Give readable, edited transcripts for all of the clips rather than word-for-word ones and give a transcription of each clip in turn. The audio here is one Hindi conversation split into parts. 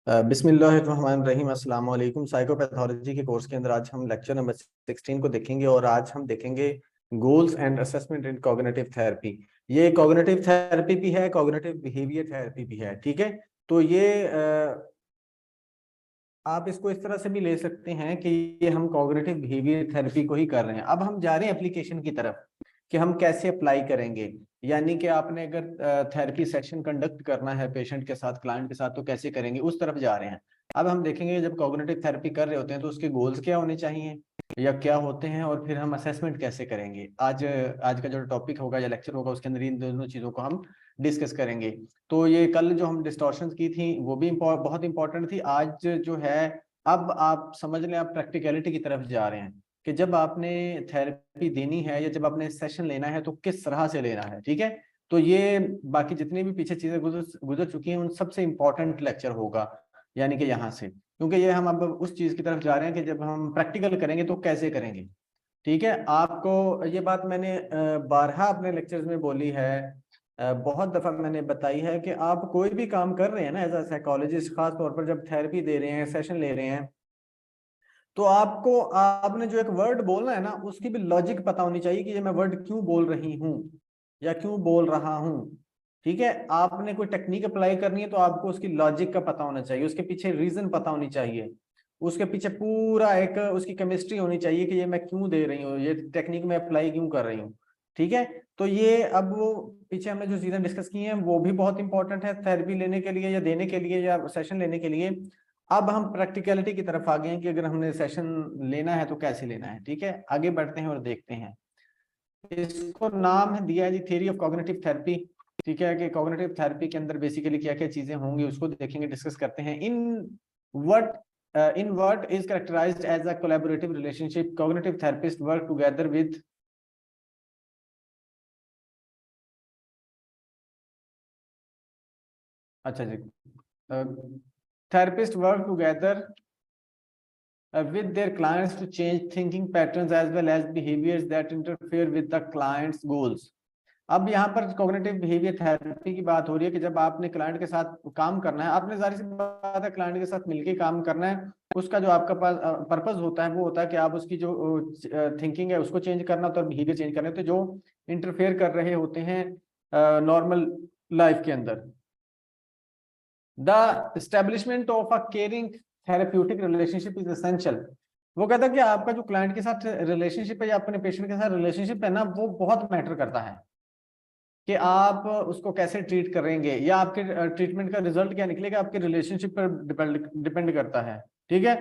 बिस्मिल्लाहिर्रहमानिर्रहीम अस्सलाम वालेकुम। साइकोपैथोलॉजी के कोर्स के अंदर आज हम लेक्चर नंबर 16 को देखेंगे और आज हम देखेंगे goals and assessment in cognitive therapy. ये कॉग्निटिव थेरेपी भी है, कॉग्निटिव बिहेवियर थेरेपी भी है। ठीक है, तो ये आप इसको इस तरह से भी ले सकते हैं कि ये हम कॉग्निटिव बिहेवियर थेरेपी को ही कर रहे हैं। अब हम जा रहे हैं एप्लीकेशन की तरफ कि हम कैसे अप्लाई करेंगे। यानी कि आपने अगर थेरेपी सेशन कंडक्ट करना है पेशेंट के साथ, क्लाइंट के साथ, तो कैसे करेंगे, उस तरफ जा रहे हैं। अब हम देखेंगे जब कॉग्निटिव थेरेपी कर रहे होते हैं तो उसके गोल्स क्या होने चाहिए या क्या होते हैं, और फिर हम असेसमेंट कैसे करेंगे। आज आज का जो टॉपिक होगा या लेक्चर होगा उसके अंदर इन दोनों चीजों को हम डिस्कस करेंगे। तो ये कल जो हम डिस्टॉर्शंस की थी वो भी बहुत इंपॉर्टेंट थी। आज जो है, अब आप समझ लें, आप प्रैक्टिकलिटी की तरफ जा रहे हैं कि जब आपने थेरेपी देनी है या जब आपने सेशन लेना है तो किस तरह से लेना है। ठीक है, तो ये बाकी जितनी भी पीछे चीजें गुजर चुकी हैं उन सबसे इंपॉर्टेंट लेक्चर होगा, यानी कि यहाँ से, क्योंकि ये हम अब उस चीज की तरफ जा रहे हैं कि जब हम प्रैक्टिकल करेंगे तो कैसे करेंगे। ठीक है, आपको ये बात मैंने बारहा अपने लेक्चर्स में बोली है, बहुत दफा मैंने बताई है कि आप कोई भी काम कर रहे हैं ना एज अ साइकोलॉजिस्ट, खास तौर पर जब थेरेपी दे रहे हैं, सेशन ले रहे हैं, तो आपको आपने जो एक वर्ड बोलना है ना उसकी भी लॉजिक पता होनी चाहिए कि ये मैं वर्ड क्यों बोल रही हूँ या क्यों बोल रहा हूँ। ठीक है, आपने कोई टेक्निक अप्लाई करनी है तो आपको उसकी लॉजिक का पता होना चाहिए, उसके पीछे रीजन पता होनी चाहिए, उसके पीछे पूरा एक उसकी केमिस्ट्री होनी चाहिए कि ये मैं क्यों दे रही हूँ, ये टेक्निक में अप्लाई क्यों कर रही हूँ। ठीक है, तो ये अब वो पीछे हमने जो चीजें डिस्कस की हैं वो भी बहुत इंपॉर्टेंट है थेरेपी लेने के लिए या देने के लिए या सेशन लेने के लिए। अब हम प्रैक्टिकलिटी की तरफ आ गए हैं कि अगर हमने सेशन लेना है तो कैसे लेना है। ठीक है, आगे बढ़ते हैं और देखते हैं। इसको नाम है दिया है जी थ्योरी ऑफ कॉग्निटिव थेरेपी। ठीक है, कि कॉग्निटिव थेरेपी के अंदर बेसिकली क्या क्या चीजें होंगी उसको देखेंगे, डिस्कस करते हैं। What in what is characterized as a collaborative relationship, cognitive therapist work together with, अच्छा जी, therapist work together with their clients to change thinking patterns as well as behaviors that interfere with the client's goals। अब यहाँ पर कॉग्निटिव बिहेवियर थेरेपी की बात हो रही है कि जब आपने क्लाइंट के साथ काम करना है, आपने जाहिर सी बात है क्लाइंट के साथ मिलकर काम करना है, उसका जो आपका पास पर्पस होता है वो होता है कि आप उसकी जो थिंकिंग है उसको चेंज करना होता है, बिहेवियर चेंज करना होता है जो इंटरफेयर कर रहे होते हैं नॉर्मल लाइफ के अंदर। The establishment of a caring therapeutic relationship is essential. वो कहता है कि आपका जो क्लाइंट के साथ रिलेशनशिप है या अपने पेशेंट के साथ रिलेशनशिप है ना, वो बहुत मैटर करता है कि आप उसको कैसे ट्रीट करेंगे या आपके ट्रीटमेंट का रिजल्ट क्या निकलेगा आपके रिलेशनशिप पर डिपेंड करता है। ठीक है,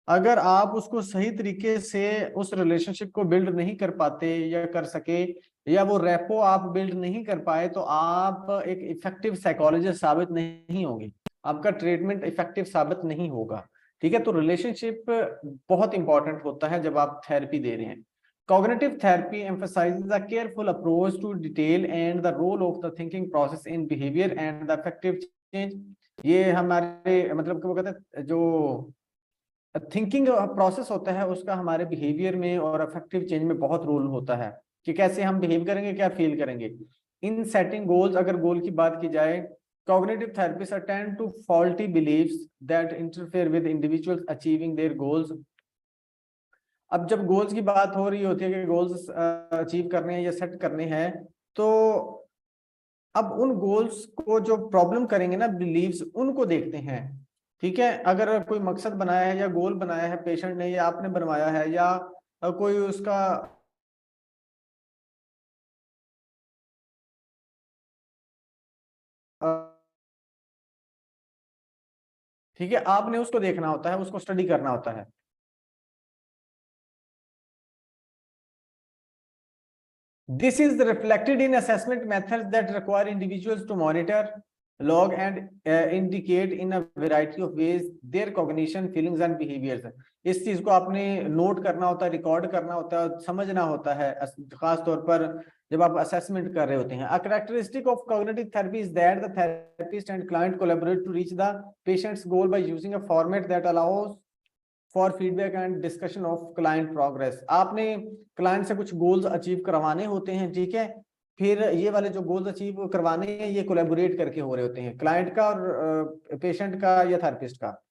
अगर आप उसको सही तरीके से उस रिलेशनशिप को बिल्ड नहीं कर पाते या कर सके, या वो रेपो आप बिल्ड नहीं कर पाए, तो आप एक इफेक्टिव साइकोलॉजिस्ट साबित नहीं होंगे, आपका ट्रीटमेंट इफेक्टिव साबित नहीं होगा। ठीक है, तो रिलेशनशिप बहुत इंपॉर्टेंट होता है जब आप थेरेपी दे रहे हैं। Cognitive therapy emphasizes a careful approach to detail and the role of the thinking process in behavior and the effective change। ये हमारे मतलब कि वो कहते हैं जो थिंकिंग प्रोसेस होता है उसका हमारे बिहेवियर में और अफेक्टिव चेंज में बहुत रोल होता है कि कैसे हम बिहेव करेंगे, क्या फील करेंगे। इन सेटिंग गोल्स, अगर गोल की बात की जाए, cognitive therapists attend to faulty beliefs that interfere with individuals achieving their goals। अब जब गोल्स की बात हो रही होती है कि गोल्स अचीव करने हैं या सेट करने हैं, तो अब उन गोल्स को जो प्रॉब्लम करेंगे ना, बिलीव्स, उनको देखते हैं। ठीक है, अगर कोई मकसद बनाया है या गोल बनाया है पेशेंट ने या आपने बनवाया है या कोई उसका, ठीक है, आपने उसको देखना होता है, उसको स्टडी करना होता है। This is reflected in assessment methods that require individuals to monitor, log and indicate in a variety of ways their cognition, feelings and behaviors। इस चीज को आपने नोट करना होता है, रिकॉर्ड करना होता है, समझना होता है, खास तौर पर जब आप असेसमेंट कर रहे होते हैं। A characteristic of cognitive therapy is that the therapist and client collaborate to reach the patient's goal by using a format that allows for feedback and discussion of client progress. आपने क्लाइंट से कुछ गोल्स अचीव करवाने होते हैं, ठीक है, फिर ये वाले जो गोल्स अचीव करवाने हैं ये कोलैबोरेट करके हो रहे होते हैं, क्लाइंट का और पेशेंट का या थेरेपिस्ट का।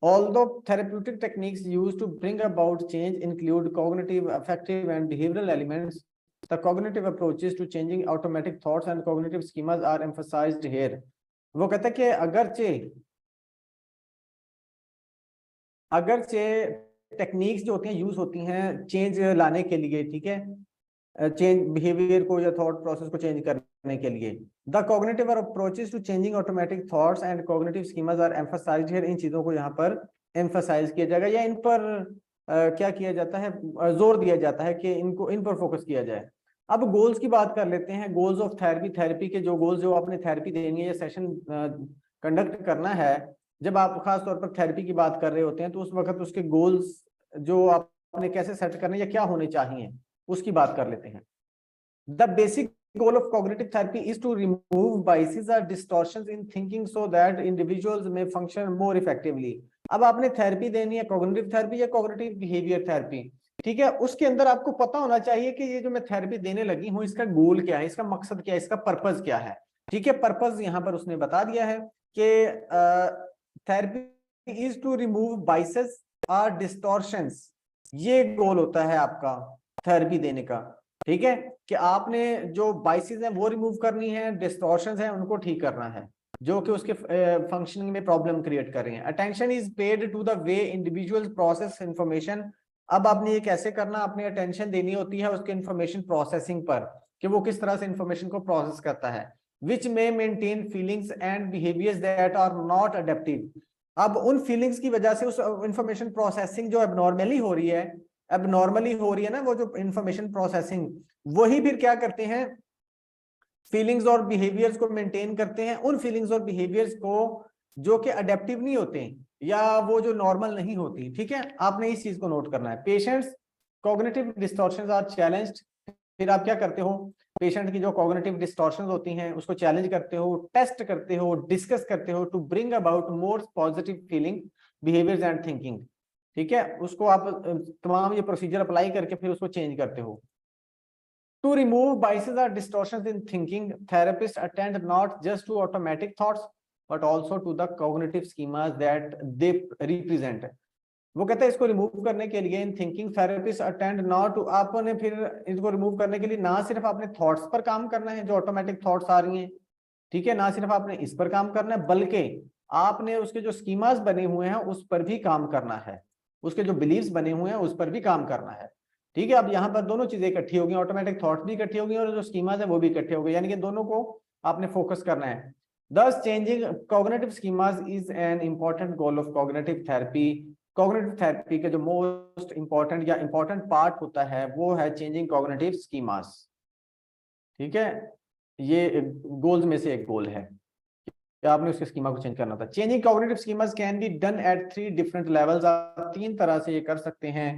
Although therapeutic techniques used to bring about change include cognitive, affective, and behavioral elements, the cognitive approaches to changing automatic thoughts and cognitive schemas are emphasized here. वो कहता है कि अगरचे टेक्निक्स जो होती हैं यूज होती हैं चेंज लाने के लिए, ठीक है, चेंज बिहेवियर को या थॉट प्रोसेस को चेंज करने के लिए, the cognitive approaches to changing automatic thoughts and cognitive schemas are emphasized here. इन चीजों को यहाँ पर एम्फसाइज किया जाएगा या इन पर क्या किया जाता है, जोर दिया जाता है कि इनको इन पर फोकस किया जाए। अब गोल्स की बात कर लेते हैं। गोल्स ऑफ थेरेपी, थेरेपी के जो गोल्स, जो आपने थेरेपी देनी है या सेशन कंडक्ट करना है, जब आप खास तौर पर थेरेपी की बात कर रहे होते हैं तो उस वक्त उसके गोल्स जो आपने कैसे सेट करने या क्या होने चाहिए उसकी बात कर लेते हैं। The basic goal of cognitive therapy is to remove biases or distortions in thinking so that individuals may function more effectively। अब आपने थेरेपी देनी है, कॉग्निटिव थेरेपी या कॉग्निटिव बिहेवियर थेरेपी, ठीक है, उसके अंदर आपको पता होना चाहिए कि ये जो मैं थेरेपी देने लगी हूं इसका गोल क्या है, इसका मकसद क्या है, इसका पर्पज क्या है, ठीक है। पर्पज यहां पर उसने बता दिया है कि therapy is to remove biases और डिस्टॉर्शंस, ये गोल होता है आपका थेरेपी देने का, ठीक है, कि आपने जो बाइसेस हैं वो रिमूव करनी है, डिस्टॉर्शंस हैं उनको ठीक करना है जो कि उसके फंक्शनिंग में प्रॉब्लम क्रिएट कर रही हैं। Attention is paid to the way individual process information. अब आपने ये कैसे करना, आपने अटेंशन देनी होती है उसके इंफॉर्मेशन प्रोसेसिंग पर कि वो किस तरह से इंफॉर्मेशन को प्रोसेस करता है। विच में maintain feelings and behaviours that are not adaptive. अब उन फीलिंग्स की वजह से उस इंफॉर्मेशन प्रोसेसिंग जो एबनॉर्मली हो रही है, ना वो जो इंफॉर्मेशन प्रोसेसिंग, वही फिर क्या करते हैं, फीलिंग्स और बिहेवियर्स को मेंटेन करते हैं, उन फीलिंग्स और बिहेवियर्स को जो कि अडेप्टिव नहीं होते या वो जो नॉर्मल नहीं होती, ठीक है, आपने इस चीज को नोट करना है। Patients cognitive distortions are challenged. फिर आप क्या करते हो, पेशेंट की जो कॉग्निटिव डिस्टॉर्शंस होती हैं उसको चैलेंज करते हो, टेस्ट करते हो, डिस्कस करते हो to bring about more positive feeling, behaviours and thinking, ठीक है, उसको आप तमाम ये प्रोसीजर अप्लाई करके फिर उसको चेंज करते हो। To remove biases or distortions in thinking, therapists attend not just to automatic thoughts but also to the cognitive schemas that they represent। वो कहते हैं इसको रिमूव करने के लिए in thinking therapist attend not to, आपने फिर इसको रिमूव करने के लिए ना सिर्फ आपने थॉट्स पर काम करना है जो ऑटोमेटिक थॉट्स आ रही हैं, ठीक है, ना सिर्फ आपने इस पर काम करना है बल्कि आपने उसके जो स्कीमास बने हुए हैं उस पर भी काम करना है, उसके जो बिलीव्स बने हुए हैं उस पर भी काम करना है, ठीक है। अब यहाँ पर दोनों चीजें इकट्ठी होगी, ऑटोमेटिक थॉट्स भी इकट्ठी होगी और जो स्कीमास है वो भी इकट्ठे हो गए, यानी कि दोनों को आपने फोकस करना है। Thus changing cognitive schemas is an important goal of cognitive therapy। cognitive therapy के जो मोस्ट इंपॉर्टेंट या इंपॉर्टेंट पार्ट होता है वो है चेंजिंग कॉग्निटिव स्कीमास, ठीक है, ये गोल्स में से एक गोल है कि आपने उसके स्कीमा को चेंज करना था। Changing cognitive schemas can be done at 3 different levels. आप 3 तरह से ये कर सकते हैं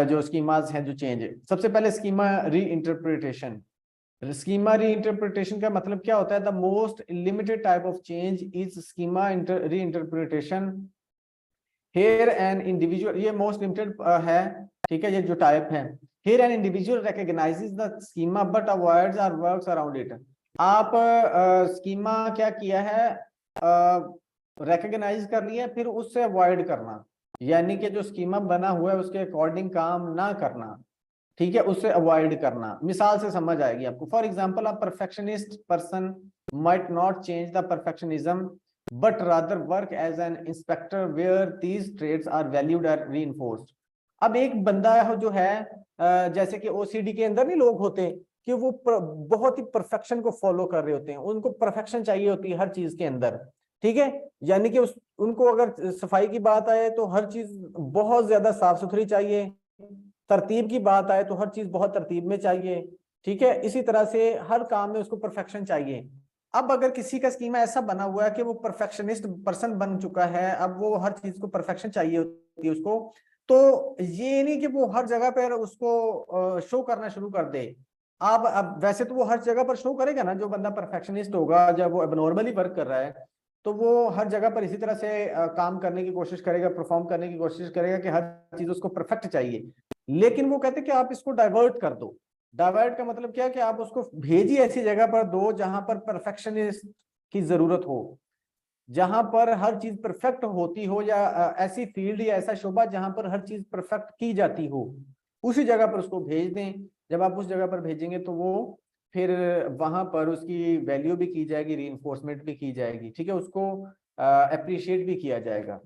जो स्कीमास हैं जो चेंज। सबसे पहले स्कीमा री इंटरप्रिटेशन। स्कीमा री इंटरप्रिटेशन का मतलब क्या होता है, the most limited type of change is schema री इंटरप्रिटेशन। हियर एन इंडिविजुअल, ये मोस्ट लिमिटेड है, ठीक है, ये जो टाइप है। Here an individual recognises the schema but avoids और वर्क्स अराउंड इट। आप स्कीमा क्या किया है, रिकॉग्नाइज कर लिया, फिर उससे अवॉइड करना, यानी कि जो स्कीमा बना हुआ है उसके अकॉर्डिंग काम ना करना, ठीक है, उससे अवॉइड करना। मिसाल से समझ आएगी आपको। For example, a perfectionist person might not change the perfectionism but rather work as an inspector where these traits are valued और रीइंफोर्स्ड। अब एक बंदा जो है जैसे कि ओसीडी के अंदर नहीं लोग होते कि वो बहुत ही परफेक्शन को फॉलो कर रहे होते हैं, उनको परफेक्शन चाहिए होती है हर चीज के अंदर, ठीक है, यानी कि उनको अगर सफाई की बात आए तो हर चीज बहुत ज्यादा साफ सुथरी चाहिए, तरतीब की बात आए तो हर चीज बहुत तरतीब में चाहिए, ठीक है, इसी तरह से हर काम में उसको परफेक्शन चाहिए। अब अगर किसी का स्कीमा ऐसा बना हुआ है कि वो परफेक्शनिस्ट पर्सन बन चुका है, अब वो हर चीज को परफेक्शन चाहिए होती है उसको, तो ये नहीं कि वो हर जगह पर उसको शो करना शुरू कर दे। अब वैसे तो वो हर जगह पर शो करेगा ना, जो बंदा परफेक्शनिस्ट होगा, जब वो एबनॉर्मली वर्क कर रहा है तो वो हर जगह पर इसी तरह से काम करने की कोशिश करेगा, परफॉर्म करने की कोशिश करेगा कि हर चीज उसको परफेक्ट चाहिए। लेकिन वो कहते हैं कि आप इसको डाइवर्ट कर दो, डाइवर्ट का मतलब क्या कि आप उसको भेजिए ऐसी जगह पर दो जहां पर परफेक्शनिस्ट की जरूरत हो, जहां पर हर चीज परफेक्ट होती हो, या ऐसी फील्ड या ऐसा शोबा जहां पर हर चीज परफेक्ट की जाती हो, उसी जगह पर उसको भेज दें। जब आप उस जगह पर भेजेंगे तो वो फिर वहां पर उसकी वैल्यू भी की जाएगी, रीइंफोर्समेंट भी की जाएगी, ठीक है, उसको अप्रिशिएट भी किया जाएगा।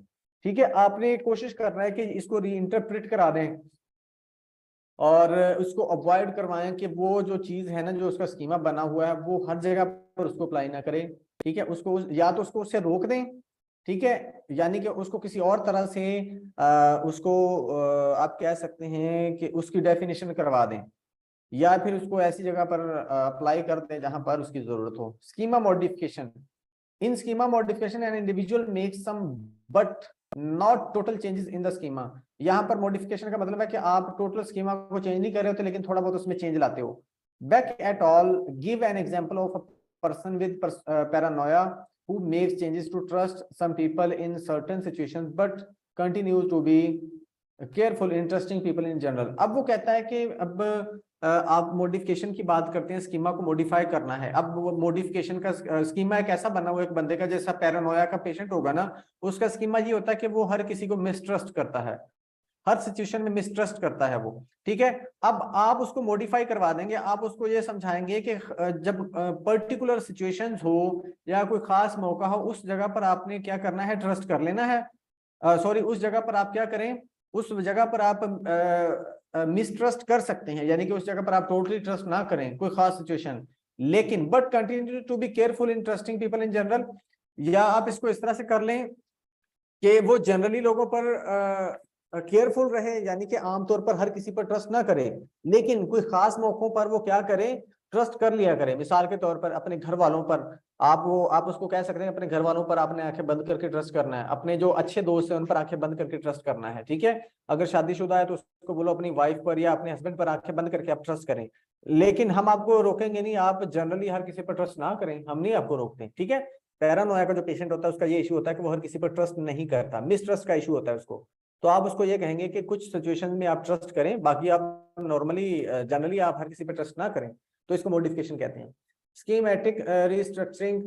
ठीक है, आपने कोशिश करना है कि इसको रीइंटरप्रेट करा दें और उसको अवॉइड करवाएं कि वो जो चीज है ना, जो उसका स्कीमा बना हुआ है, वो हर जगह पर उसको अप्लाई ना करें। ठीक है, उसको या तो उसको उससे रोक दें, ठीक है, यानी कि उसको किसी और तरह से उसको आप कह सकते हैं कि उसकी डेफिनेशन करवा दें, या फिर उसको ऐसी जगह पर अप्लाई कर दें जहां पर उसकी जरूरत हो। Schema modification, in schema modification an individual makes some but not total changes in the schema। यहाँ पर modification का मतलब है कि आप टोटल स्कीमा को चेंज नहीं कर रहे होते, लेकिन थोड़ा बहुत उसमें चेंज लाते हो। Beck et al give an example of a person with paranoia who makes changes to trust some people in certain situations but continues to be careful interesting people in general. अब वो कहता है कि अब आप मॉडिफिकेशन की बात करते हैं, स्कीमा को मॉडिफाई करना है। अब वो मॉडिफिकेशन का स्कीमा एक ऐसा बना हुआ एक बंदे का, जैसा पैरानोया का पेशेंट होगा ना, उसका स्कीमा ये होता है कि वो हर किसी को मिसट्रस्ट करता है, हर सिचुएशन में मिसट्रस्ट करता है वो। ठीक है, अब आप उसको मॉडिफाई करवा देंगे, आप उसको ये समझाएंगे कि जब पर्टिकुलर सिचुएशंस हो या कोई खास मौका हो, उस जगह पर आपने क्या करना है, ट्रस्ट कर लेना है। सॉरी, उस जगह पर आप क्या करें, उस जगह पर आप मिसट्रस्ट कर सकते हैं, यानी कि उस जगह पर आप टोटली ट्रस्ट ना करें कोई खास सिचुएशन, लेकिन but continue to be careful in trusting people in general. या आप इसको इस तरह से कर लें कि वो जनरली लोगों पर केयरफुल रहे, यानी कि आमतौर पर हर किसी पर ट्रस्ट ना करे, लेकिन कोई खास मौकों पर वो क्या करे, ट्रस्ट कर लिया करे। मिसाल के तौर पर अपने घर वालों पर आप उसको कह सकते हैं, अपने घर वालों पर आपने आंखें बंद करके ट्रस्ट करना है, अपने जो अच्छे दोस्त हैं उन पर आंखें बंद करके ट्रस्ट करना है। ठीक है, अगर शादीशुदा है तो उसको बोलो अपनी वाइफ पर या अपने हस्बैंड पर आंखें बंद करके आप ट्रस्ट करें, लेकिन हम आपको रोकेंगे नहीं, आप जनरली हर किसी पर ट्रस्ट ना करें, हम नहीं आपको रोकते। ठीक है, पैरानोया का जो पेशेंट होता है उसका ये इशू होता है कि वो हर किसी पर ट्रस्ट नहीं करता, मिसट्रस्ट का इशू होता है उसको। तो आप उसको ये कहेंगे कि कुछ सिचुएशन में आप ट्रस्ट करें, बाकी आप नॉर्मली जनरली आप हर किसी पर ट्रस्ट ना करें। तो इसको मॉडिफिकेशन कहते हैं। स्कीमेटिक रिस्ट्रक्चरिंग,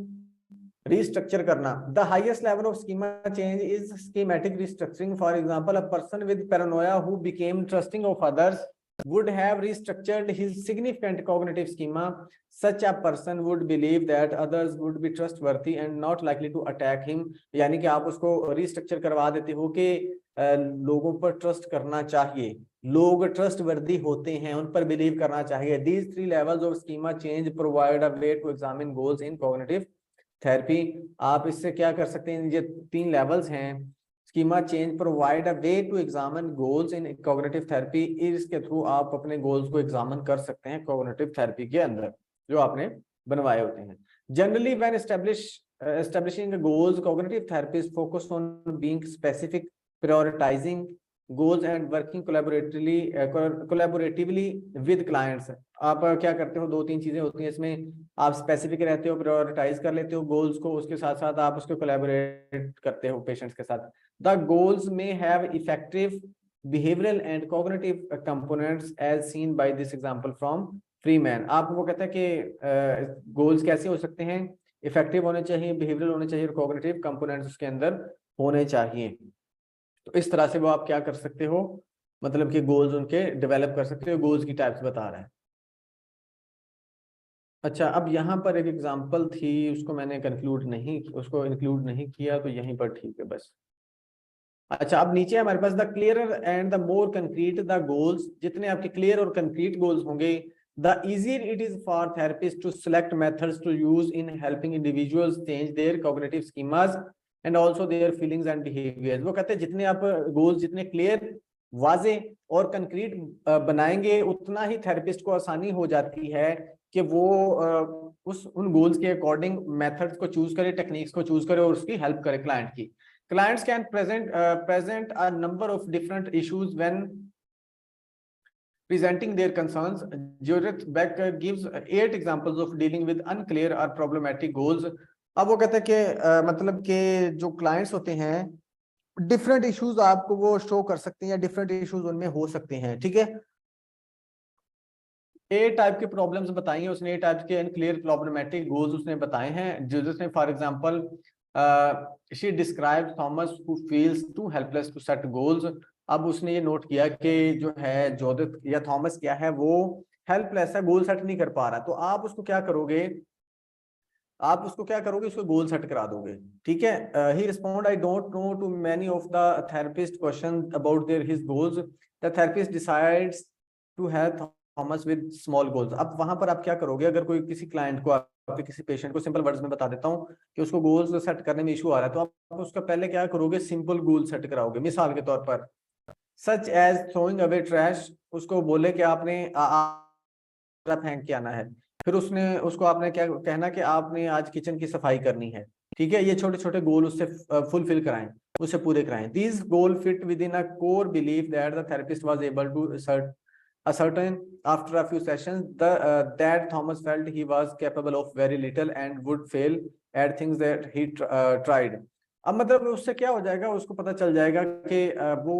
रिस्ट्रक्चर करना। The highest level of schema change is schematic restructuring. For example, a person with Paranoia who became trusting of others would have restructured his significant cognitive schema. Such a person would believe that others would be trustworthy and not likely to attack him। यानी कि आप उसको रिस्ट्रक्चर करवा देते हो कि लोगों पर ट्रस्ट करना चाहिए, लोग ट्रस्टवर्दी होते हैं, उन पर बिलीव करना चाहिए। These three levels of schema change provide a way to examine goals in cognitive therapy। आप इससे क्या कर सकते हैं, ये तीन लेवल्स हैं। Schema change provide a way to examine goals in cognitive therapy. इसके थ्रू आप अपने गोल्स को एग्जामिन कर सकते हैं कॉग्निटिव थेरेपी के अंदर जो आपने बनवाए होते हैं। Generally when establishing goals, cognitive therapists focus on being specific, prioritizing goals and working collaboratively with clients। आप क्या करते हो, दो तीन चीजें होती हैं इसमें, आप स्पेसिफिक रहते हो, प्रायोरिटाइज कर लेते हो गोल्स को, उसके साथ साथ आप उसको कोलैबोरेट करते हो पेशेंट्स के साथ। The goals may have effective behavioral and cognitive components as seen by this example from Freeman। आपको वो कहता है कि गोल्स कैसे हो सकते हैं, इफेक्टिव होने चाहिए, बिहेवियरल होने चाहिए, और कॉग्निटिव कंपोनेंट्स उसके अंदर होने चाहिए। तो इस तरह से वो आप क्या कर सकते हो, मतलब कि गोल्स उनके डेवलप कर सकते हो। गोल्स की टाइप्स बता रहा है। अच्छा, अब यहाँ पर एक एग्जांपल थी, उसको मैंने उसको इंक्लूड नहीं किया, तो यहीं पर ठीक है बस। अच्छा, अब नीचे हमारे पास the clearer and the more concrete the goals. जितने आपके क्लियर और कंक्रीट गोल्स होंगे, the easier it is for therapist to select methods to use in helping individuals change their cognitive schemas and also their feelings and behaviours. वो कहते हैं जितने आप गोल्स जितने क्लियर, वाजे और कंक्रीट बनाएंगे, उतना ही थेरेपिस्ट को आसानी हो जाती है कि वो उन गोल्स के अकॉर्डिंग मेथड्स को चूज करे, टेक्निक्स को चूज करे और उसकी हेल्प करे क्लाइंट की। Clients can present a number of different issues when presenting their concerns. Judith Beck gives 8 examples of dealing with unclear or problematic goals। अब वो कहते हैं कि मतलब कि जो क्लाइंट्स होते हैं, डिफरेंट इश्यूज आपको वो शो कर सकते हैं या डिफरेंट इश्यूज उनमें हो सकते हैं। ठीक है, ए टाइप के प्रॉब्लम्स बताई हैं उसने, ए टाइप के अनक्लियर प्रॉब्लमेटिक गोल्स उसने बताए हैं। जिसने for example she describe Thomas who feels too helpless to set goals. अब उसने ये नोट किया कि जो है जोदित या थॉमस क्या है, वो हेल्पलेस है, गोल सेट नहीं कर पा रहा। तो आप उसको क्या करोगे, उसको गोल सेट करा दोगे। ठीक है। He respond, I don't know to many of the therapist question about their his goals, the therapist decides to help Thomas with small goals. अब वहां पर आप क्या करोगे, अगर कोई किसी क्लाइंट को, आपके किसी पेशेंट को, सिंपल वर्ड्स में बता देता हूँ कि उसको गोल्स सेट करने में इशू आ रहा है, तो आप उसका पहले क्या करोगे, सिंपल गोल सेट कराओगे। मिसाल के तौर पर such as throwing away trash, उसको बोले कि आपने फेंक के आना है। फिर उसको आपने क्या कहना कि आपने आज किचन की सफाई करनी है। ठीक है, ये छोटे छोटे गोल उससे फुलफिल कराएं, उससे पूरे कराएं। These goal fit within a core belief that the therapist was able to ascertain after a few sessions that Thomas felt he was capable of very little and would fail at things that he tried. अब मतलब उससे क्या हो जाएगा, उसको पता चल जाएगा कि वो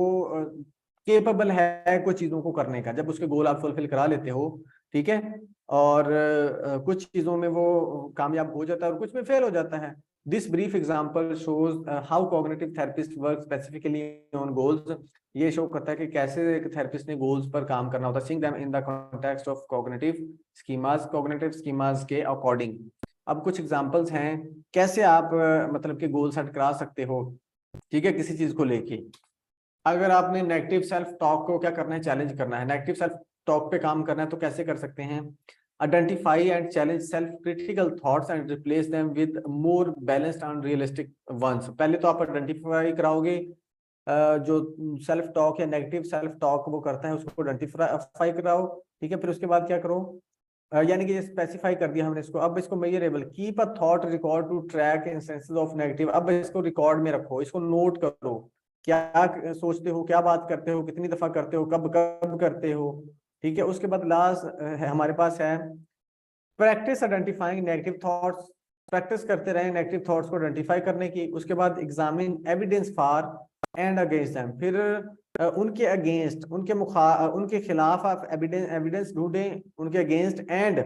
केपेबल है कुछ चीजों को करने का, जब उसके गोल आप फुलफिल करा लेते हो। ठीक है, और कुछ चीजों में वो कामयाब हो जाता है और कुछ में फेल हो जाता है। This brief example shows how cognitive therapist work specifically on goals. ये शो करता है कि कैसे एक थेरेपिस्ट ने गोल्स पर काम करना होता है। Seeing them in the context of cognitive schemas के अकॉर्डिंग। अब कुछ एग्जांपल्स हैं कैसे आप मतलब कि गोल सेट करा सकते हो। ठीक है, किसी चीज को लेके अगर आपने नेगेटिव सेल्फ टॉक को क्या करना है, चैलेंज करना है, नेगेटिव सेल्फ टॉक पे काम करना है, तो कैसे कर सकते हैं। Identify and challenge self critical thoughts and replace them with more balanced and realistic ones. पहले तो आप आइडेंटिफाई कराओगे जो सेल्फ टॉक या नेगेटिव सेल्फ टॉक वो करता है, उसको आइडेंटिफाई कराओ। ठीक है, फिर उसके बाद क्या करो, यानी कि ये स्पेसिफाई कर दिया हमने इसको। अब इसको measurable, keep a thought record to track instances of negative. अब इसको रिकॉर्ड में रखो, इसको नोट करो, क्या सोचते हो, क्या बात करते हो, कितनी दफा करते हो, कब कब करते हो। ठीक है, उसके बाद लास्ट हमारे पास है practice identifying negative thoughts. Practice करते रहे नेगेटिव थॉट्स को आइडेंटिफाई करने की। उसके बाद examine evidence for and against them. फिर उनके अगेंस्ट, उनके खिलाफ आप एविडेंस ढूंढें, उनके against, and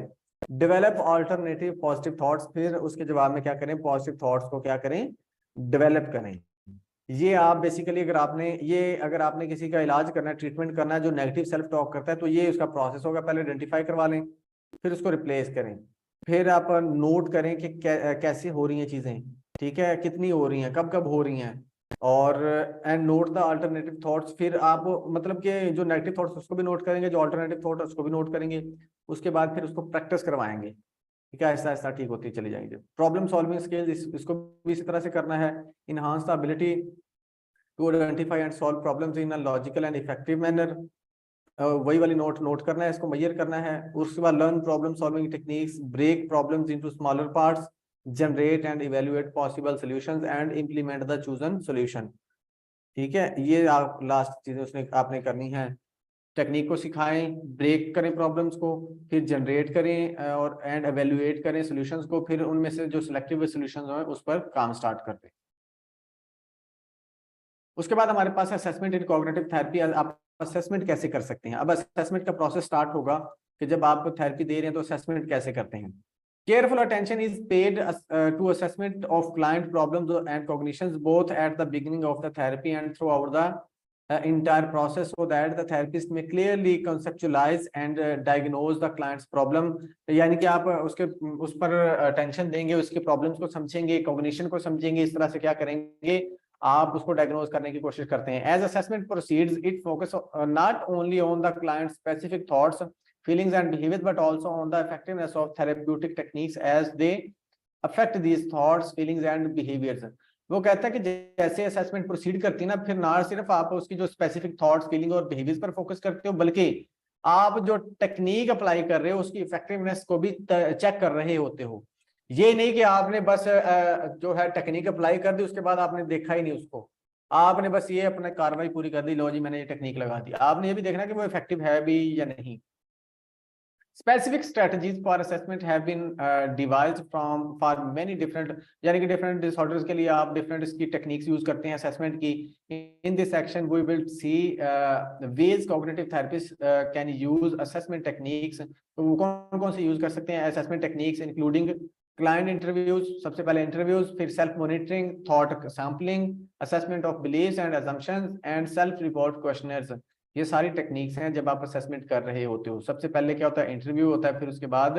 develop alternative positive thoughts. फिर उसके जवाब में क्या करें, पॉजिटिव थॉट्स को क्या करें, डेवलप करें। ये आप बेसिकली अगर आपने किसी का इलाज करना है, ट्रीटमेंट करना है जो नेगेटिव सेल्फ टॉक करता है, तो ये उसका प्रोसेस होगा। पहले आइडेंटिफाई करवा लें, फिर उसको रिप्लेस करें, फिर आप नोट करें कि कैसे हो रही हैं चीजें। ठीक है, कितनी हो रही हैं, कब कब हो रही हैं, और and note the alternative thoughts. फिर आप मतलब कि जो नेगेटिव थॉट्स उसको भी नोट करेंगे, जो अल्टरनेटिव थॉट उसको भी नोट करेंगे। उसके बाद फिर उसको प्रैक्टिस करवाएंगे। ठीक है, ऐसा ऐसा ठीक होती चली जाएंगे। प्रॉब्लम सॉल्विंग स्किल्स, इसको भी इसी तरह से करना है। Enhance the ability to identify and solve problems in a logical and effective manner. वही वाली नोट करना है, इसको मेजर करना है। उसके बाद learn problem solving techniques, break problems into smaller parts, generate and evaluate possible solutions and implement the chosen solution. ठीक है, ये आप लास्ट चीजें उसने आपने करनी है। टेक्निक को सिखाएं, ब्रेक करें प्रॉब्लम्स को, फिर जनरेट करें और एंड एवेल्युएट करें सॉल्यूशंस को, फिर उनमें से जो सिलेक्टिव सॉल्यूशंस हैं उस पर काम स्टार्ट कर दें। उसके बाद हमारे पास असेसमेंट इन कॉग्निटिव थेरेपी। आप असेसमेंट कैसे कर सकते हैं। अब असेसमेंट का प्रोसेस स्टार्ट होगा कि जब आप थेरेपी दे रहे हैं तो असेसमेंट कैसे करते हैं। Careful attention is paid to assessment of client problems and cognitions both at the beginning of the therapy and throughout the entire process so that the therapist may clearly conceptualize and diagnose the client's problem। यानी कि आप उस पर अटेंशन देंगे, उसके प्रॉब्लम्स को समझेंगे, कॉग्निशन को समझेंगे, इस तरह से क्या करेंगे, आप उसको डायग्नोज करने की कोशिश करते हैं। As assessment proceeds it focus not only on the client specific thoughts, feelings and behaviour but also on the effectiveness of therapeutic techniques as they affect these thoughts, feelings and behaviours. वो कहता है कि जैसे असेसमेंट प्रोसीड करती है ना, फिर ना सिर्फ आप उसकी जो स्पेसिफिक थॉट्स, फीलिंग और बिहेवियर्स पर फोकस करते हो, बल्कि आप जो टेक्निक अप्लाई कर रहे हो उसकी इफेक्टिवनेस को भी चेक कर रहे होते हो। ये नहीं कि आपने बस जो है टेक्निक अप्लाई कर दी, उसके बाद आपने देखा ही नहीं उसको, आपने बस ये अपने कार्रवाई पूरी कर दी, लो जी मैंने ये टेक्निक लगा दी। आपने ये भी देखना कि वो इफेक्टिव है भी या नहीं। Specific strategies for assessment have been devised for many different, यानी कि different disorders के लिए आप different इसकी techniques use करते हैं assessment की. In this section we will see the ways cognitive therapists can use assessment techniques. तो वो कौन-कौन से use कर सकते हैं assessment techniques, including client interviews, सबसे पहले interviews, फिर self monitoring, thought sampling, assessment of beliefs and assumptions, and self report questionnaires. ये सारी टेक्निक्स हैं जब आप असेसमेंट कर रहे होते हो. सबसे पहले क्या होता है, इंटरव्यू होता है, फिर उसके बाद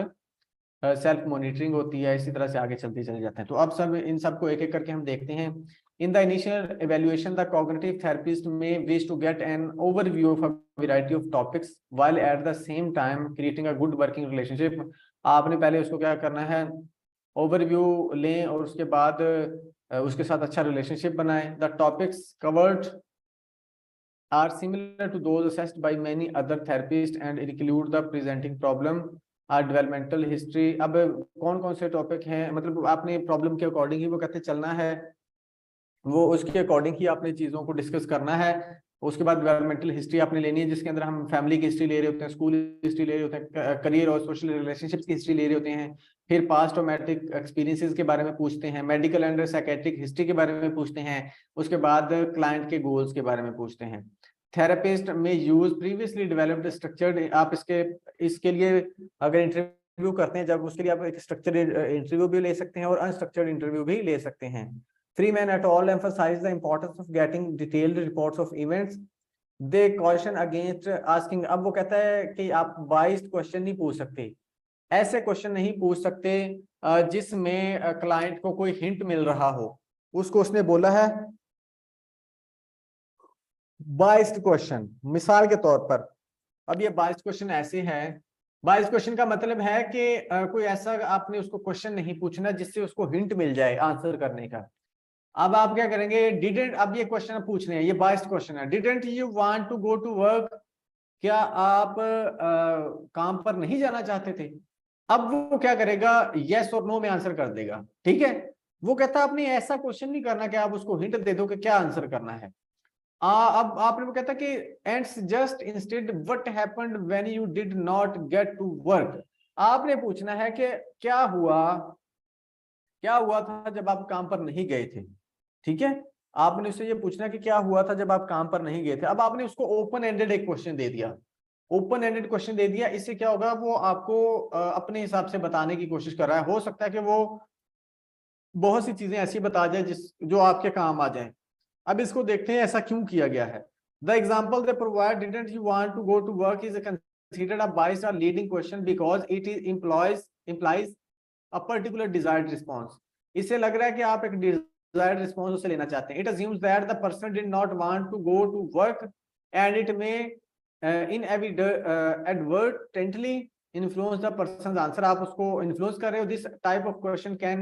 सेल्फ मॉनिटरिंग होती है, इसी तरह से आगे चलते चले जाते हैं. तो अब सब इन सबको एक एक करके हम देखते हैं. In the initial evaluation the cognitive therapist may wish to get an overview of a variety of topics while at the same time creating a good working relationship. आपने पहले उसको क्या करना है, ओवरव्यू लें और उसके बाद उसके साथ अच्छा रिलेशनशिप बनाएं. The topics covered are similar to those assessed by many other therapists and include the presenting problem, developmental history. अब कौन कौन से टॉपिक हैं, मतलब आपने प्रॉब्लम के अकॉर्डिंग ही वो कहते चलना है, वो उसके अकॉर्डिंग ही आपने चीज़ों को डिस्कस करना है. उसके बाद डेवलपमेंटल हिस्ट्री आपने लेनी है, जिसके अंदर हम फैमिली की हिस्ट्री ले रहे होते हैं, स्कूल हिस्ट्री ले रहे होते हैं, करियर और सोशल रिलेशनशिप्स की हिस्ट्री ले रहे होते हैं. फिर पास्ट ट्रॉमेटिक एक्सपीरियंसेस के बारे में पूछते हैं, मेडिकल एंड साइकेट्रिक हिस्ट्री के बारे में पूछते हैं. उसके बाद क्लाइंट के गोल्स के बारे में पूछते हैं. थेरेपिस्ट में यूज प्रीवियसली डेवलप्ड स्ट्रक्चर्ड. आप इसके लिए अगर इंटरव्यू करते हैं, जब उसके लिए आप एक स्ट्रक्चर्ड इंटरव्यू भी ले सकते हैं और अनस्ट्रक्चर्ड इंटरव्यू भी ले सकते हैं. Freeman et al. Emphasize the importance of getting detailed reports of events. They caution against asking. अब वो कहता है कि आप biased क्वेश्चन नहीं पूछ सकते, ऐसे क्वेश्चन नहीं पूछ सकते जिसमें क्लाइंट को कोई हिंट मिल रहा हो. उसको उसने बोला है बाइस्ड क्वेश्चन. मिसाल के तौर पर अब ये बाइस्ड क्वेश्चन ऐसे है, बाइस्ड क्वेश्चन का मतलब है कि कोई ऐसा आपने उसको क्वेश्चन नहीं पूछना जिससे उसको हिंट मिल जाए आंसर करने का. अब आप क्या करेंगे, डिडंट, अब ये क्वेश्चन पूछने हैं, ये बाइस्ड क्वेश्चन है. Didn't you want to go to work, क्या आप काम पर नहीं जाना चाहते थे. अब वो क्या करेगा, यस और नो में आंसर कर देगा. ठीक है, वो कहता है आपने ऐसा क्वेश्चन नहीं करना कि आप उसको हिंट दे दो कि क्या आंसर करना है. अब आपने वो कहता कि ends just instead what happened when you did not get to work. आपने पूछना है कि क्या हुआ था जब आप काम पर नहीं गए थे. ठीक है, आपने उससे ये पूछना कि क्या हुआ था जब आप काम पर नहीं गए थे. अब आपने उसको ओपन एंडेड एक क्वेश्चन दे दिया, ओपन एंडेड क्वेश्चन दे दिया. इससे क्या होगा, वो आपको अपने हिसाब से बताने की कोशिश कर रहा है. हो सकता है कि वो बहुत सी चीजें ऐसी बता जाए जो आपके काम आ जाए. अब इसको देखते हैं ऐसा क्यों किया गया है. The example they provide, didn't you want to go to work, is considered a biased और leading question because it is implies a particular desired response. इससे लग रहा है कि आप एक desired response उसे लेना चाहते हैं. It assumes that the person did not want to go to work and it may inadvertently influence the person's answer. आप उसको influence कर रहे हो. This type of question can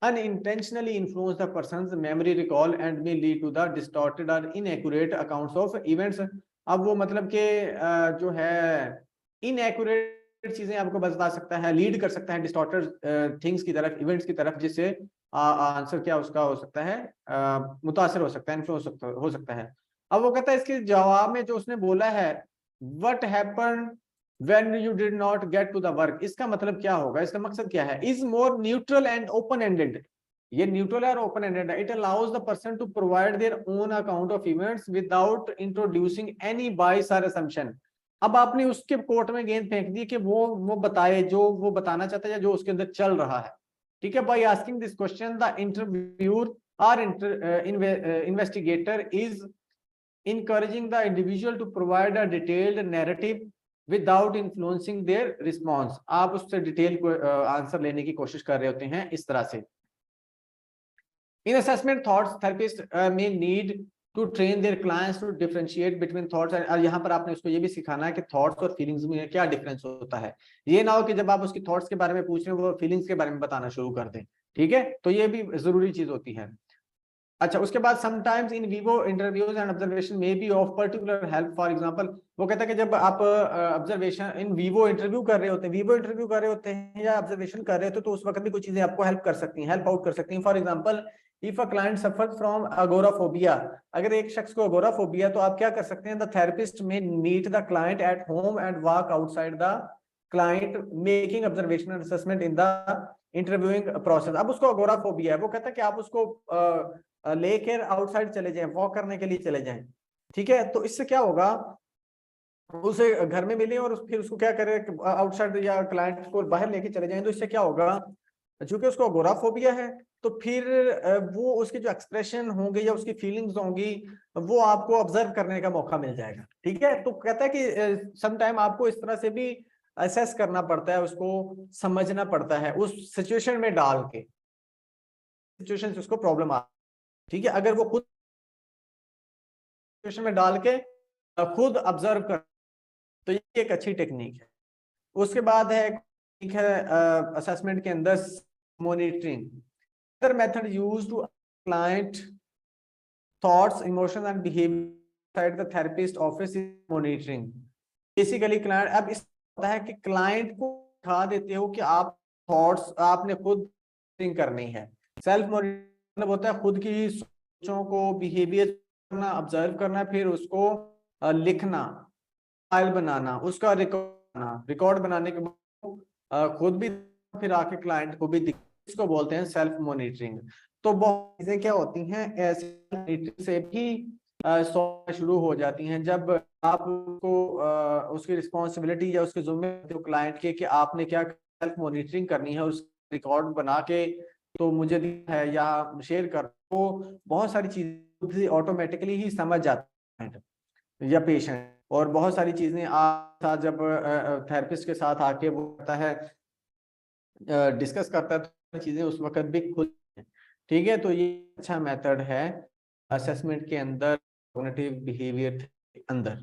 unintentionally influence the person's memory recall and may lead to the distorted or inaccurate accounts of events. अब वो मतलब कि जो है inaccurate चीजें आपको बता सकता है, लीड कर सकता है डिस्टॉर्टेड थिंग्स की तरफ, इवेंट्स की तरफ, जिससे आंसर क्या उसका हो सकता है, मुतासिर हो सकता है, इन्फ्लुएंस हो सकता है. अब वो कहता है इसके जवाब में जो उसने बोला है what happened when you did not get to the work, इसका मतलब क्या होगा, इसका मकसद क्या है. Is more neutral and open ended. ये न्यूट्रल और ओपन एंडेड है. It allows the person to provide their own account of events without introducing any bias और असम्पशन. अब आपने उसके कोर्ट में गेंद फेंक दी कि वो बताए जो वो बताना चाहता है, जो उसके अंदर चल रहा है. ठीक है, by asking this question the interviewer और investigator is encouraging the individual to provide a detailed narrative without influencing their response. आप उससे डिटेल आंसर लेने की कोशिश कर रहे होते हैं इस तरह से. In assessment, thoughts therapists may need to train their clients to differentiate between thoughts and, और यहाँ पर आपने उसको ये भी सिखाना है कि थॉट्स और फीलिंग्स में क्या डिफरेंस होता है. ये ना हो कि जब आप उसकी थॉट्स के बारे में पूछ रहे हो वो फीलिंग्स के बारे में बताना शुरू कर दें. ठीक है, तो ये भी जरूरी चीज होती है. अच्छा, उसके बाद sometimes in vivo interviews and observation may be of particular help. For example, वो कहता है कि जब आप ऑब्जर्वेशन इन वीवो इंटरव्यू कर रहे होते हैं या ऑब्जर्वेशन कर रहे होते तो उस वक्त भी कुछ चीजें आपको हेल्प कर सकती हैं, हेल्प आउट कर सकती हैं. For example, if a client suffers from agoraphobia, अगर एक शख्स को अगोराफोबिया, तो आप क्या कर सकते हैं, the therapist may meet the client at home and walk outside the client making observational assessment in the interviewing process. अब उसको अगोराफोबिया है, वो कहता है कि आप उसको लेकर आउटसाइड चले जाएं, वॉक करने के लिए चले जाएं, ठीक है। तो इससे क्या होगा, उसे घर में मिले और फिर उसको क्या करे, आउटसाइड या क्लाइंट को बाहर लेके चले जाएं, तो इससे क्या होगा, चूंकि उसको अगोराफोबिया है, तो फिर वो उसके जो एक्सप्रेशन होंगे या उसकी फीलिंग्स होंगी वो आपको ऑब्जर्व करने का मौका मिल जाएगा, ठीक है। तो कहता है कि सम टाइम आपको इस तरह से भी असेस करना पड़ता है, उसको समझना पड़ता है, उस सिचुएशन में डाल के, सिचुएशन से उसको प्रॉब्लम आ, ठीक है। अगर वो खुद सिचुएशन में डाल के खुद ऑब्जर्व कर, तो ये एक अच्छी टेक्निक है। उसके बाद है असेसमेंट के अंदर monitoring, other method used to client thoughts emotion and behaviour at the therapist office is monitoring. Basically client, अब इस होता है कि क्लाइंट को दिखा देते हो कि आप थॉट्स आपने खुद थिंक करनी है। सेल्फ मॉनिटरिंग होता है खुद की सोचों को, बिहेवियर करना, ऑब्जर्व करना, फिर उसको लिखना, फाइल बनाना, उसका रिकॉर्ड बनाने के बाद खुद भी, फिर आके क्लाइंट को भी, इसको बोलते हैं सेल्फ मॉनिटरिंग। तो बहुत चीजें क्या होती हैं ऐसे से भी शुरू हो जाती हैं, जब आप उसको उसकी रिस्पॉन्सिबिलिटी या उसके जिम्मे क्लाइंट के कि आपने क्या सेल्फ मॉनिटरिंग करनी है, उस रिकॉर्ड बना के तो मुझे है या शेयर कर, तो बहुत सारी चीजें ऑटोमेटिकली ही समझ जाते हैं या पेशेंट, और बहुत सारी चीजें आप साथ जब थेरेपिस्ट के साथ आके वो करता है, डिस्कस करता है, तो चीजें उस वक्त भी खुद, ठीक है। तो ये अच्छा मेथड है असेसमेंट के अंदर, कॉग्निटिव बिहेवियर के अंदर।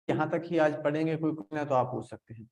यहाँ तक ही आज पढ़ेंगे, कोई क्वेश्चन है तो आप पूछ सकते हैं।